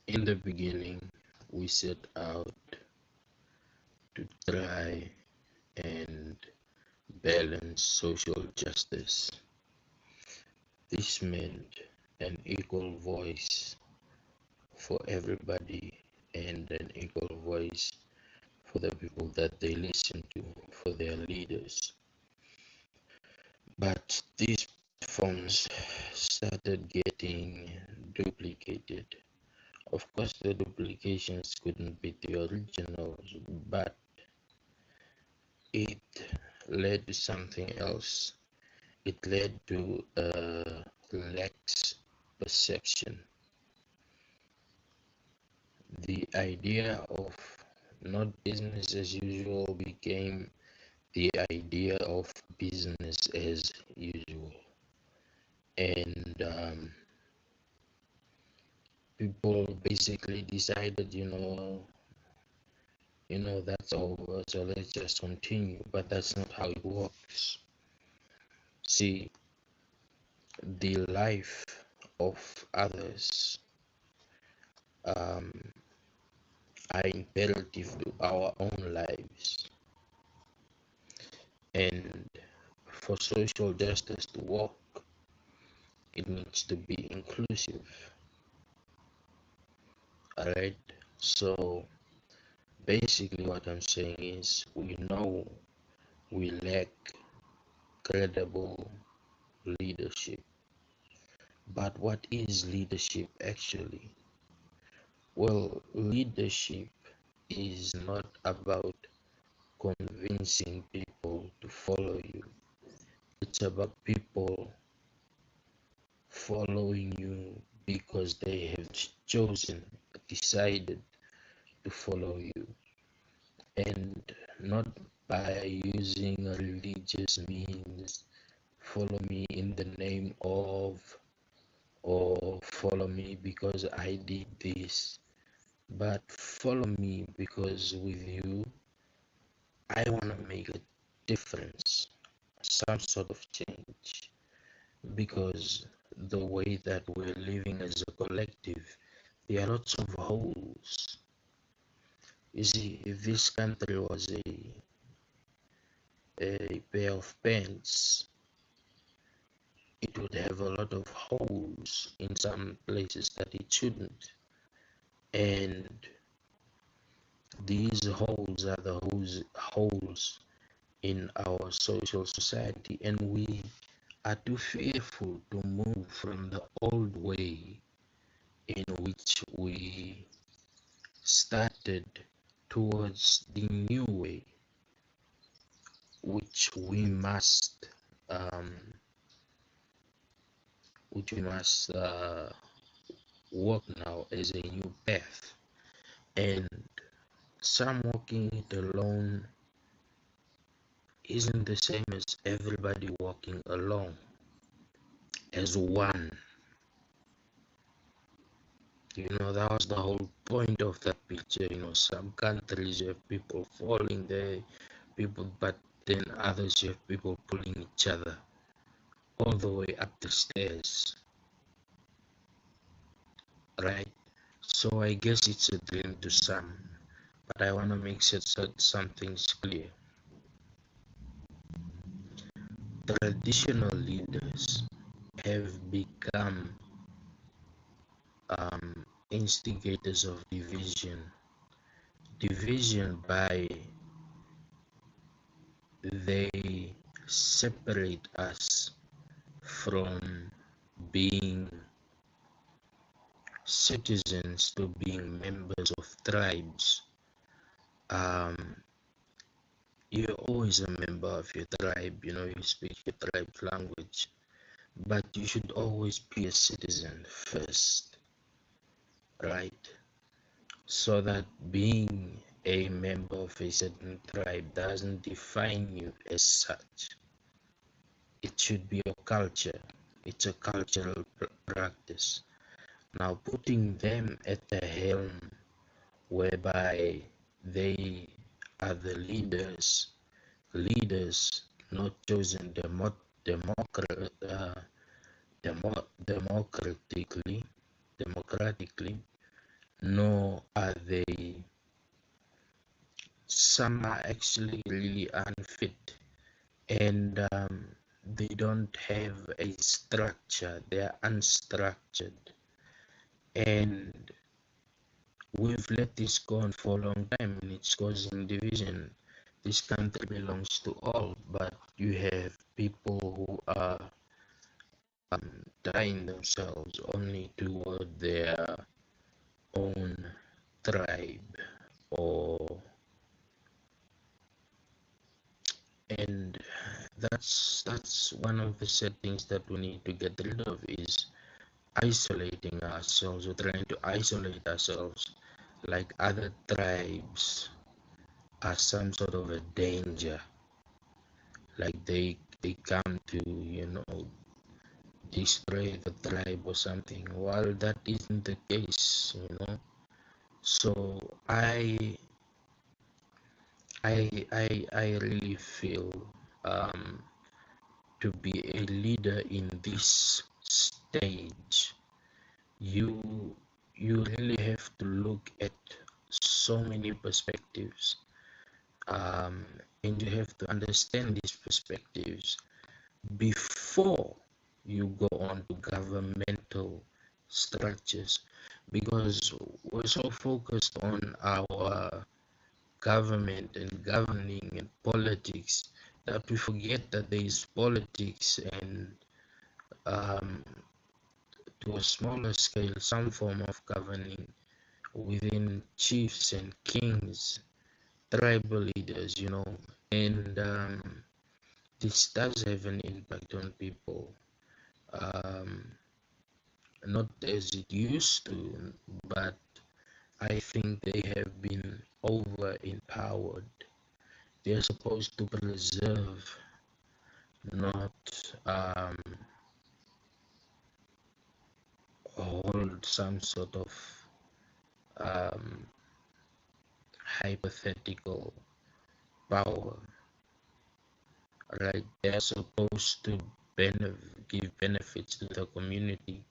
In the beginning, we set out to try and balance social justice. This meant an equal voice for everybody and an equal voice for the people that they listen to, for their leaders. But these platforms started getting duplicated. Of course, the duplications couldn't be the originals, but it led to something else. It led to a lax perception. The idea of not business as usual became the idea of business as usual. And people basically decided, that's over, so let's just continue. But that's not how it works. See, the life of others um, are imperative to our own lives, and for social justice to work, it needs to be inclusive. All right. So basically, what I'm saying is, we know we lack credible leadership. But what is leadership actually? Well, leadership is not about convincing people to follow you. It's about people following you because they have chosen, decided to follow you, and not by using religious means. Follow me in the name of, or follow me because I did this, but follow me because with you I want to make a difference, some sort of change, because the way that we're living as a collective, there are lots of holes. You see, if this country was a pair of pants, it would have a lot of holes in some places that it shouldn't. And these holes are the holes in our social society, and we are too fearful to move from the old way in which we started towards the new way, which we must um, walk now as a new path. And some walking it alone isn't the same as everybody walking along as one. That was the whole point of that picture. Some countries you have people falling there, but then others you have people pulling each other all the way up the stairs, right? So I guess it's a dream to some, but I want to make sure that something's clear. Traditional leaders have become instigators of division by they separate us from being citizens to being members of tribes. You're always a member of your tribe, you speak your tribe's language, but you should always be a citizen first, right? So that being a member of a certain tribe doesn't define you as such. It should be a culture. It's a cultural practice. Now, putting them at the helm, whereby they are the leaders not chosen democratically, nor are they. Some are actually really unfit, and they don't have a structure. They are unstructured, and we've let this go on for a long time, and it's causing division. This country belongs to all, but you have people who are tying themselves only toward their own tribe, or and that's one of the settings that we need to get rid of, is isolating ourselves, or trying to isolate ourselves like other tribes are some sort of a danger, like they come to, destroy the tribe or something, while that isn't the case. So I really feel, um to be a leader in this stage, you you really have to look at so many perspectives, and you have to understand these perspectives before you go on to governmental structures, because we're so focused on our government and governing and politics that we forget that there is politics, and um, to a smaller scale some form of governing within chiefs and kings, tribal leaders. And this does have an impact on people, um, not as it used to, but I think they have been over empowered. They're supposed to preserve, not hold some sort of um, hypothetical power, right? They're supposed to give benefits to the community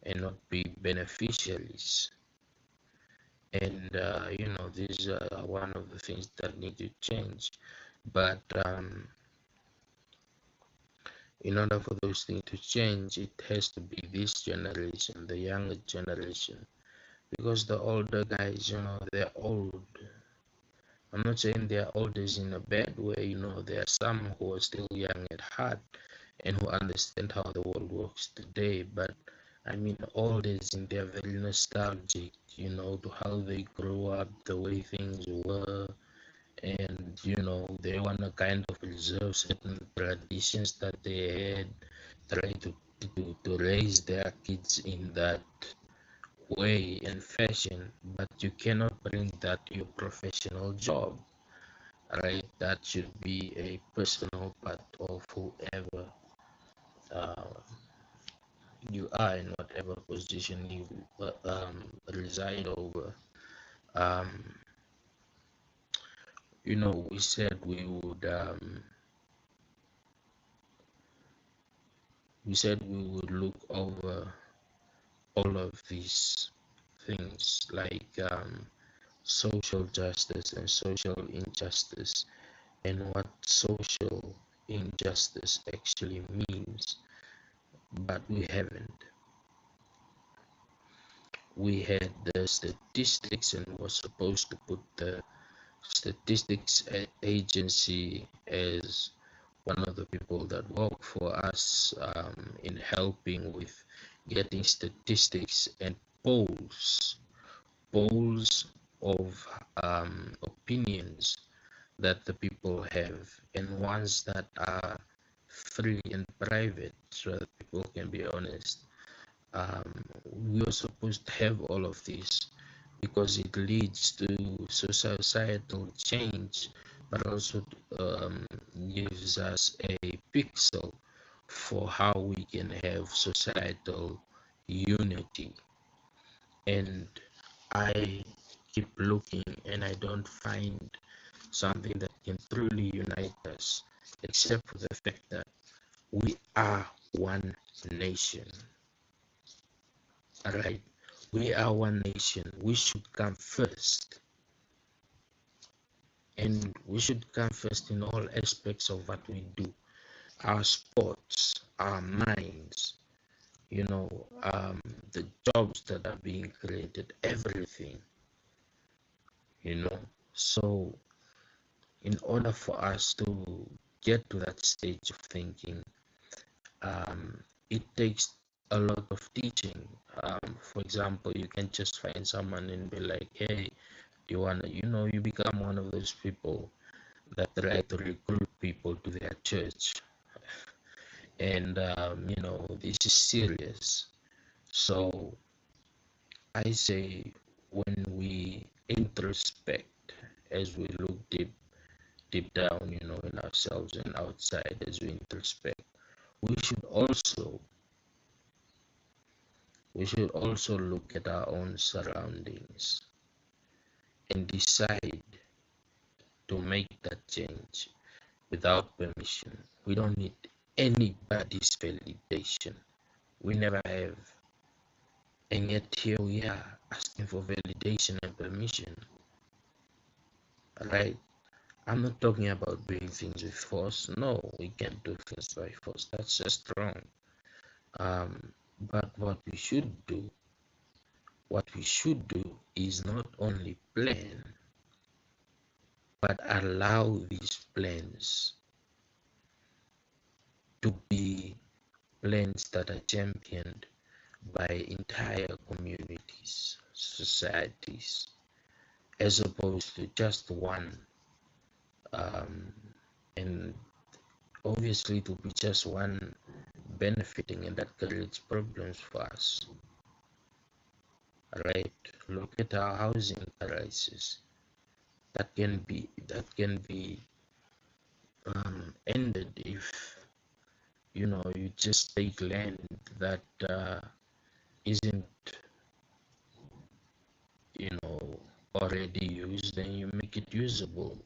and not be beneficiaries. And these are one of the things that need to change. But in order for those things to change, it has to be this generation, the younger generation, because the older guys, they're old. I'm not saying they're old as in a bad way. There are some who are still young at heart and who understand how the world works today, but I mean old as in they're very nostalgic, to how they grew up, the way things were, and they want to kind of preserve certain traditions that they had, try to raise their kids in that way and fashion, but you cannot bring that to your professional job, right? That should be a personal part of whoever uh, you are in whatever position you reside over. um, we said we would look over all of these things, like social justice and social injustice, and what social injustice actually means. But we haven't. We had the statistics and was supposed to put the statistics agency as one of the people that work for us, in helping with getting statistics and polls of opinions that the people have, and ones that are free and private, so that people can be honest. We are supposed to have all of this because it leads to societal change, but also gives us a pixel for how we can have societal unity. And I keep looking and I don't find something that can truly unite us, except for the fact that we are one nation, right? We are one nation. We should come first. And we should come first in all aspects of what we do. Our sports, our minds, the jobs that are being created, everything, you know. So in order for us to get to that stage of thinking, it takes a lot of teaching. For example, you can just find someone and be like, hey, you wanna, you become one of those people that try to recruit people to their church. And this is serious. So I say, when we introspect, as we look deep down, in ourselves and outside, as we introspect, we should also look at our own surroundings and decide to make that change without permission. We don't need anybody's validation. We never have. And yet here we are asking for validation and permission. Right? I'm not talking about doing things with force. No, we can't do things by force. That's just wrong. But what we should do is not only plan, but allow these plans to be plans that are championed by entire communities, societies, as opposed to just one. And obviously, to be just one benefiting, and that creates problems for us. Right? Look at our housing crisis. That can be ended if you just take land that isn't already used, and you make it usable.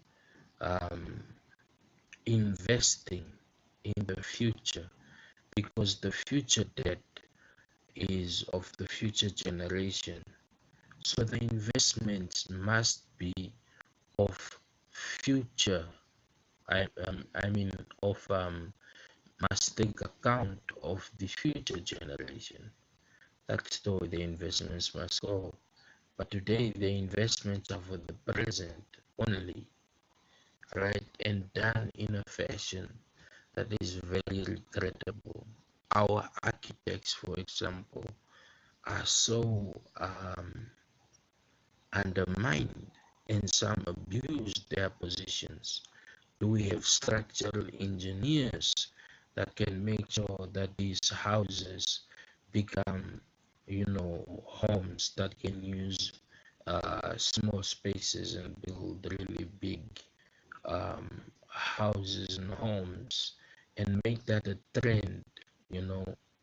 um, Investing in the future, because the future debt is of the future generation. So the investments must be of future. I mean, must take account of the future generation. That's the way the investments must go. But today, the investments are for the present only, right? And done in a fashion that is very regrettable. Our architects, for example, are so undermined, and some abuse their positions. Do we have structural engineers that can make sure that these houses become, homes that can use small spaces and build really big houses and homes, and make that a trend?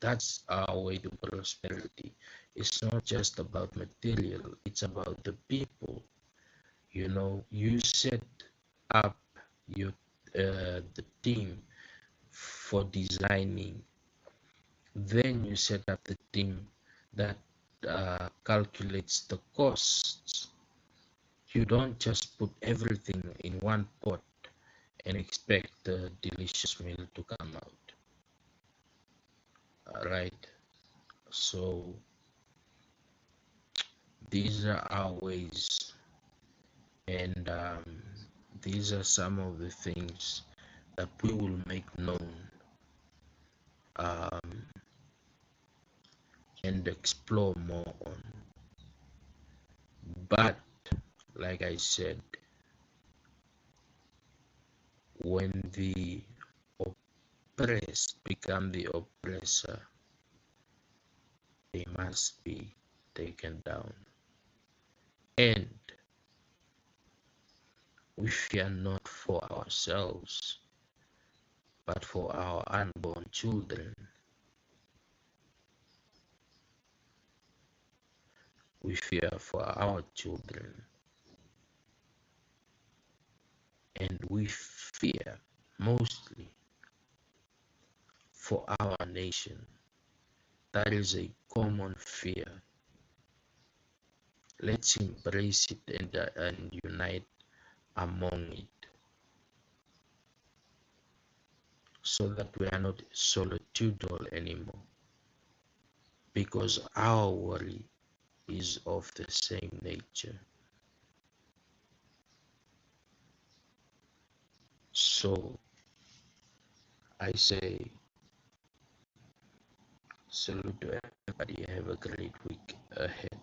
That's our way to prosperity. It's not just about material, it's about the people. You set up your the team for designing, then you set up the team that calculates the costs. You don't just put everything in one pot and expect the delicious meal to come out. Right? So these are our ways, and these are some of the things that we will make known, um, and explore more on. But like I said, when the oppressed become the oppressor, they must be taken down. And we fear not for ourselves, but for our unborn children. We fear for our children, and we fear mostly for our nation. That is a common fear Let's embrace it and unite among it, so that we are not solitudinal anymore, because our worry is of the same nature. So I say, salute to everybody. Have a great week ahead.